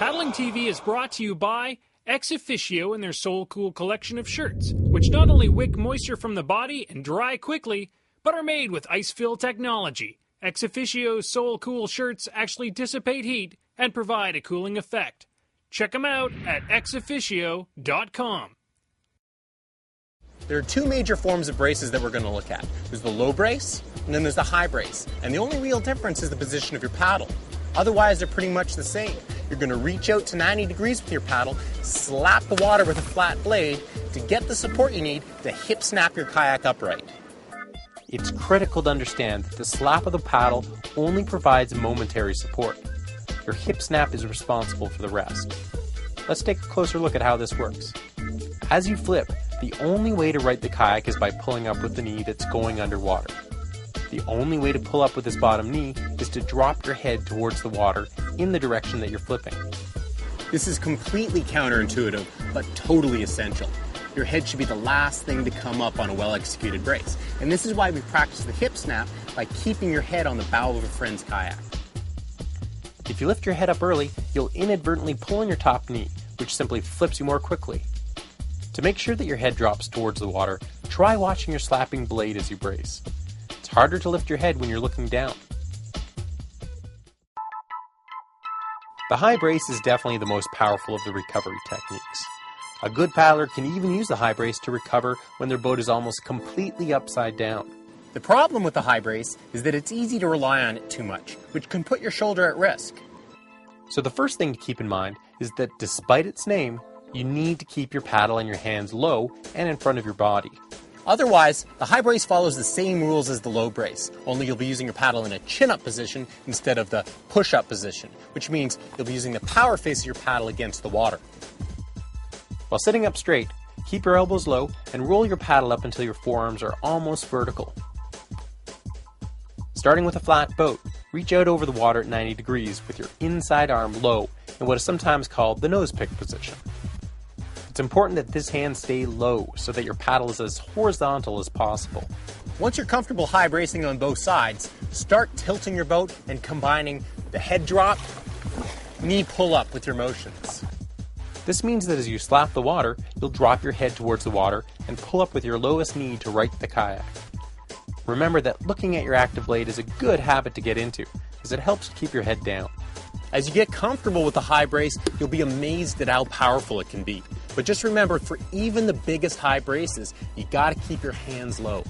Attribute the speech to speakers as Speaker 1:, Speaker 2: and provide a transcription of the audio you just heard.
Speaker 1: Paddling TV is brought to you by Ex Officio and their Soul Cool collection of shirts, which not only wick moisture from the body and dry quickly, but are made with ice-fill technology. Ex Officio's Soul Cool shirts actually dissipate heat and provide a cooling effect. Check them out at exofficio.com.
Speaker 2: There are two major forms of braces that we're going to look at. There's the low brace, and then there's the high brace. And the only real difference is the position of your paddle. Otherwise, they're pretty much the same. You're going to reach out to 90 degrees with your paddle, slap the water with a flat blade to get the support you need to hip snap your kayak upright.
Speaker 3: It's critical to understand that the slap of the paddle only provides momentary support. Your hip snap is responsible for the rest. Let's take a closer look at how this works. As you flip, the only way to right the kayak is by pulling up with the knee that's going underwater. The only way to pull up with this bottom knee is to drop your head towards the water in the direction that you're flipping.
Speaker 2: This is completely counterintuitive, but totally essential. Your head should be the last thing to come up on a well-executed brace. And this is why we practice the hip snap by keeping your head on the bow of a friend's kayak.
Speaker 3: If you lift your head up early, you'll inadvertently pull on your top knee, which simply flips you more quickly. To make sure that your head drops towards the water, try watching your slapping blade as you brace. It's harder to lift your head when you're looking down. The high brace is definitely the most powerful of the recovery techniques. A good paddler can even use the high brace to recover when their boat is almost completely upside down.
Speaker 2: The problem with the high brace is that it's easy to rely on it too much, which can put your shoulder at risk.
Speaker 3: So the first thing to keep in mind is that despite its name, you need to keep your paddle and your hands low and in front of your body.
Speaker 2: Otherwise, the high brace follows the same rules as the low brace, only you'll be using your paddle in a chin-up position instead of the push-up position, which means you'll be using the power face of your paddle against the water.
Speaker 3: While sitting up straight, keep your elbows low and roll your paddle up until your forearms are almost vertical. Starting with a flat boat, reach out over the water at 90 degrees with your inside arm low in what is sometimes called the nose pick position. It's important that this hand stay low so that your paddle is as horizontal as possible.
Speaker 2: Once you're comfortable high bracing on both sides, start tilting your boat and combining the head drop, knee pull up with your motions.
Speaker 3: This means that as you slap the water, you'll drop your head towards the water and pull up with your lowest knee to right the kayak. Remember that looking at your active blade is a good habit to get into, as it helps to keep your head down.
Speaker 2: As you get comfortable with the high brace, you'll be amazed at how powerful it can be. But just remember, for even the biggest high braces, you gotta keep your hands low.